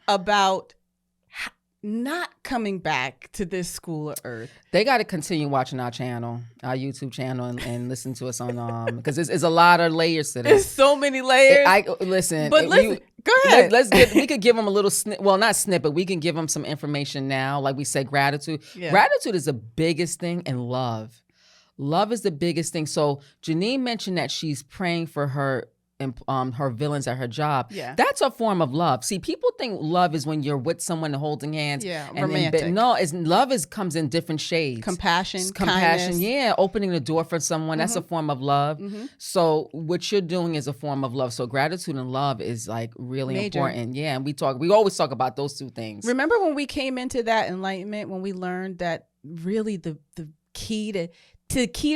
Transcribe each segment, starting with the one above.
about not coming back to this school of earth. They got to continue watching our channel, our YouTube channel, and listen to us on because there's a lot of layers to this. There's so many layers. Listen, but listen, go ahead. We could give them a little not snippet. We can give them some information now. Like we said, gratitude. Yeah. Gratitude is the biggest thing, and love. Love is the biggest thing. So Janine mentioned that she's praying for her villains at her job. Yeah. That's a form of love. See, people think love is when you're with someone and holding hands. Yeah, romantic. Love comes in different shades. Compassion, kindness. Yeah, opening the door for someone. That's a form of love. Mm-hmm. So what you're doing is a form of love. So gratitude and love is like really major. Important. Yeah, and we always talk about those two things. Remember when we came into that enlightenment, when we learned that really the key to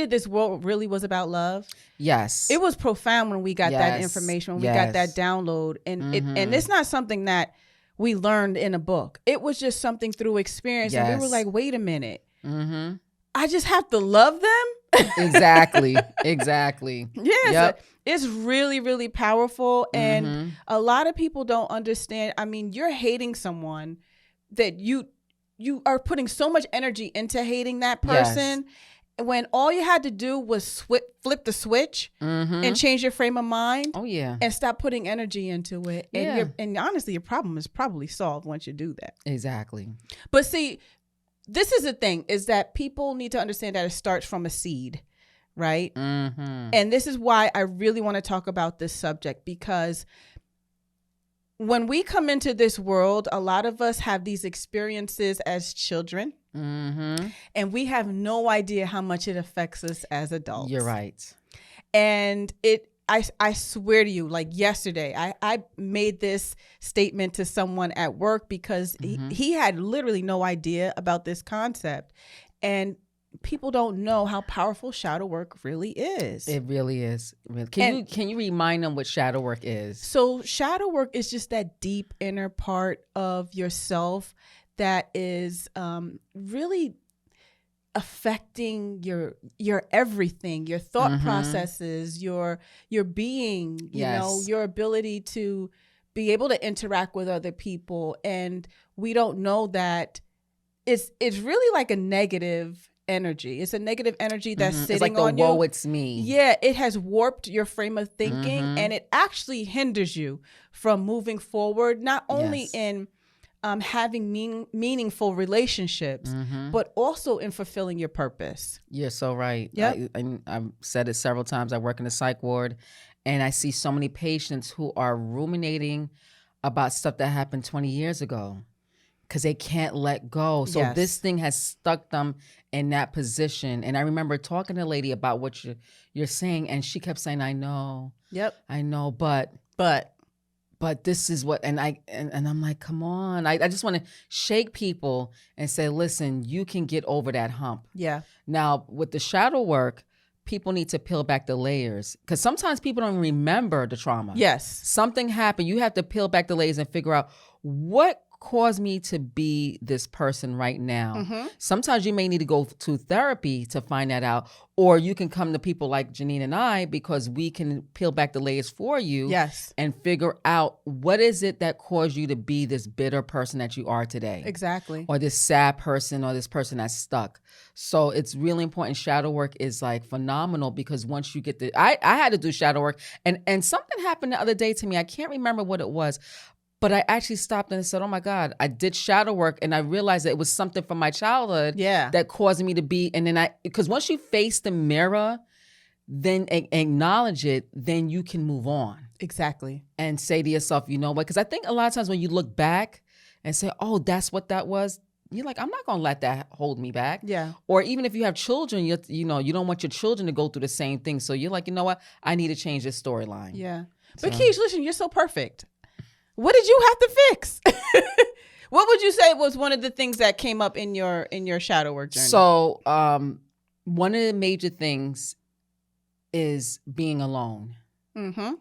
this world really was about love? Yes. It was profound when we got that information, when we got that download. And and it's not something that we learned in a book. It was just something through experience. Yes. And we were like, wait a minute. Mm-hmm. I just have to love them? Exactly. Yeah. Yep. So it's really, really powerful. And a lot of people don't understand. I mean, you're hating someone that you are putting so much energy into hating that person. Yes. When all you had to do was flip the switch and change your frame of mind. Oh, yeah. And stop putting energy into it. And honestly, your problem is probably solved once you do that. Exactly. But see, this is the thing, is that people need to understand that it starts from a seed, right? Mm-hmm. And this is why I really want to talk about this subject, because when we come into this world, a lot of us have these experiences as children. Mm-hmm. And we have no idea how much it affects us as adults. You're right. And I swear to you, like yesterday, I made this statement to someone at work because he had literally no idea about this concept. And people don't know how powerful shadow work really is. It really is. Can you remind them what shadow work is? So shadow work is just that deep inner part of yourself that is really affecting your everything, your thought processes, your being, you know, your ability to be able to interact with other people. And we don't know that it's really like a negative energy. It's a negative energy that's sitting it's like on you. Woe, it's me. Yeah, it has warped your frame of thinking, and it actually hinders you from moving forward, not only in having meaningful relationships, but also in fulfilling your purpose. You're so right. Yep. I've said it several times. I work in a psych ward, and I see so many patients who are ruminating about stuff that happened 20 years ago because they can't let go. So this thing has stuck them in that position. And I remember talking to a lady about what you're saying, and she kept saying, I know. Yep. I know, but this is what, and I'm like, come on. I just want to shake people and say, listen, you can get over that hump. Yeah. Now, with the shadow work, people need to peel back the layers because sometimes people don't remember the trauma. Yes. Something happened. You have to peel back the layers and figure out what caused me to be this person right now. Sometimes you may need to go to therapy to find that out, or you can come to people like Janine and I because we can peel back the layers for you and figure out what is it that caused you to be this bitter person that you are today. Exactly. Or this sad person or this person that's stuck. So it's really important. Shadow work is like phenomenal because once you get I had to do shadow work and something happened the other day to me. I can't remember what it was. But I actually stopped and I said, oh my God, I did shadow work and I realized that it was something from my childhood that caused me to be, and then because once you face the mirror, then acknowledge it, then you can move on. Exactly. And say to yourself, you know what? Because I think a lot of times when you look back and say, oh, that's what that was, you're like, I'm not going to let that hold me back. Yeah. Or even if you have children, you don't want your children to go through the same thing. So you're like, you know what? I need to change this storyline. Yeah. But Keish, listen, you're so perfect. What did you have to fix? What would you say was one of the things that came up in your shadow work journey? So one of the major things is being alone. Mm-hmm.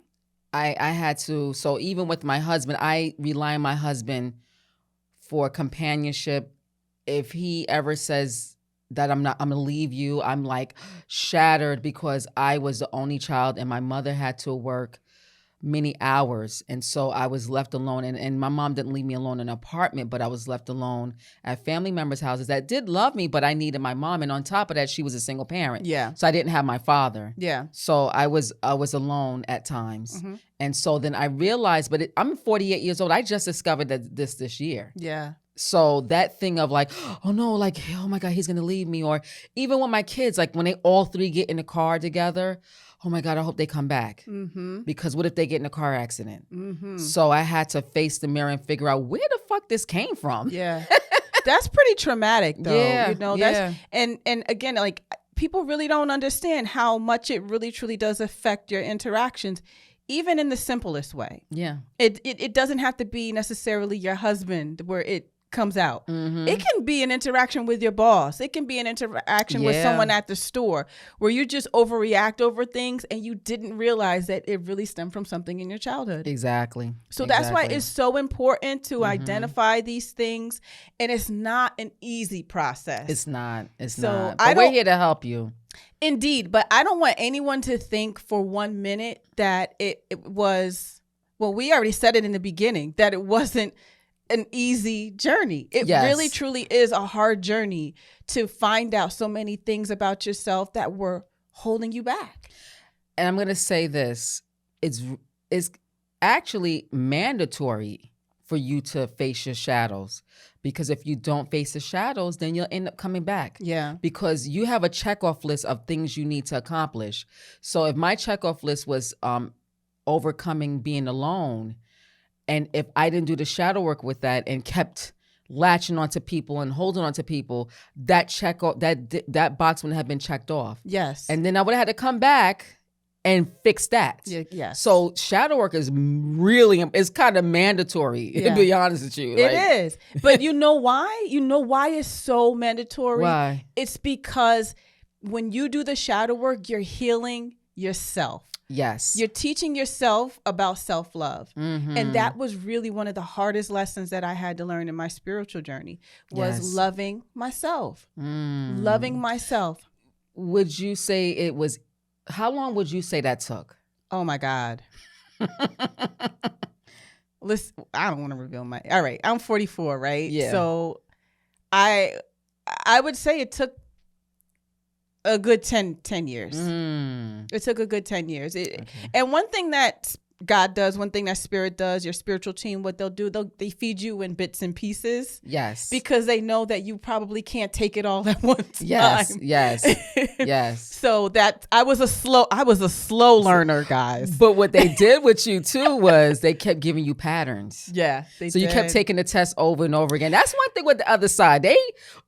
I had to, so even with my husband, I rely on my husband for companionship. If he ever says that I'm gonna leave you, I'm like shattered because I was the only child and my mother had to work. many hours. And so I was left alone. And my mom didn't leave me alone in an apartment, but I was left alone at family members' houses that did love me, but I needed my mom. And on top of that, she was a single parent. Yeah. So I didn't have my father. Yeah. So I was alone at times. Mm-hmm. And so then I realized, I'm 48 years old. I just discovered that this year. Yeah. So that thing of like, oh no, like, oh my God, he's going to leave me. Or even when my kids, like when they all three get in the car together, oh my God, I hope they come back. Mm-hmm. Because what if they get in a car accident? Mm-hmm. So I had to face the mirror and figure out where the fuck this came from. Yeah. That's pretty traumatic though. Yeah, You know, that's, and again, like people really don't understand how much it really truly does affect your interactions, even in the simplest way. Yeah. It doesn't have to be necessarily your husband where it comes out. Mm-hmm. It can be an interaction with your boss. It can be an interaction with someone at the store where you just overreact over things and you didn't realize that it really stemmed from something in your childhood. Exactly. So that's why it's so important to identify these things. And it's not an easy process. It's not. So but we're here to help you. Indeed. But I don't want anyone to think for 1 minute that it was, well, we already said it in the beginning, that it wasn't an easy journey. It really truly is a hard journey to find out so many things about yourself that were holding you back. And I'm going to say this, it's actually mandatory for you to face your shadows, because if you don't face the shadows, then you'll end up coming back. Yeah. Because you have a checkoff list of things you need to accomplish. So if my checkoff list was overcoming being alone, and if I didn't do the shadow work with that and kept latching onto people and holding onto people, that that box wouldn't have been checked off. Yes. And then I would have had to come back and fix that. Yes. So shadow work is it's kind of mandatory, to be honest with you. It is. But you know why? You know why it's so mandatory? Why? It's because when you do the shadow work, you're healing yourself. Yes. You're teaching yourself about self-love. Mm-hmm. And that was really one of the hardest lessons that I had to learn in my spiritual journey was loving myself. Loving myself. Would you say how long would you say that took? Oh my God. Listen, I don't want to reveal all right. I'm 44, right? Yeah. So I would say it took a good 10 years. It took a good 10 years. And one thing that God does, one thing that Spirit does, your spiritual team, what they'll do, they feed you in bits and pieces. Yes. Because they know that you probably can't take it all at once. Yes. Yes. So that I was a slow learner, guys. But what they did with you too was they kept giving you patterns. Yeah. So you kept taking the test over and over again. That's one thing with the other side.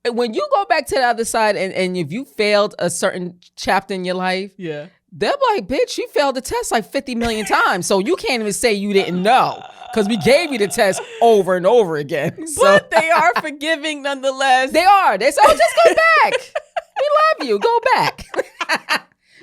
When you go back to the other side and if you failed a certain chapter in your life, yeah, they're like, bitch, you failed the test like 50 million times. So you can't even say you didn't know because we gave you the test over and over again. But they are forgiving nonetheless. They are. They say, oh, just go back. We love you. Go back.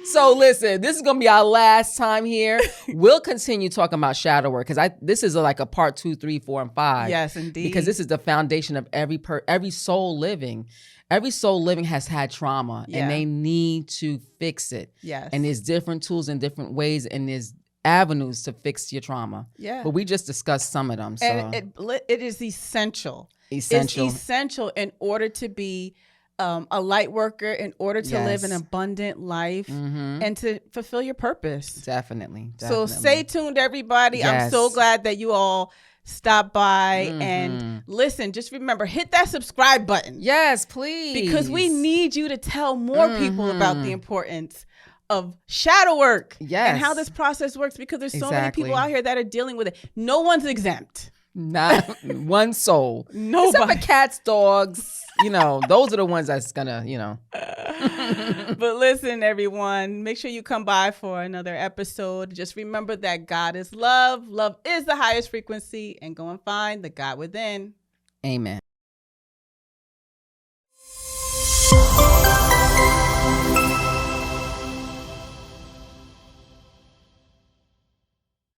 So listen, this is going to be our last time here. We'll continue talking about shadow work because this is like a part 2, 3, 4, and 5. Yes, indeed. Because this is the foundation of every soul living. Every soul living has had trauma and they need to fix it. Yes. And there's different tools and different ways and there's avenues to fix your trauma. Yeah. But we just discussed some of them. So. And it is essential. Essential. It's essential in order to be a light worker, in order to live an abundant life and to fulfill your purpose. Definitely. So stay tuned, everybody. Yes. I'm so glad that you all stop by and listen. Just remember, hit that subscribe button. Yes, please. Because we need you to tell more people about the importance of shadow work and how this process works, because there's so many people out here that are dealing with it. No one's exempt. Not one soul. Nobody. Except for cats, dogs. Those are the ones that's gonna, But listen, everyone, make sure you come by for another episode. Just remember that God is love. Love is the highest frequency, and go and find the God within. Amen.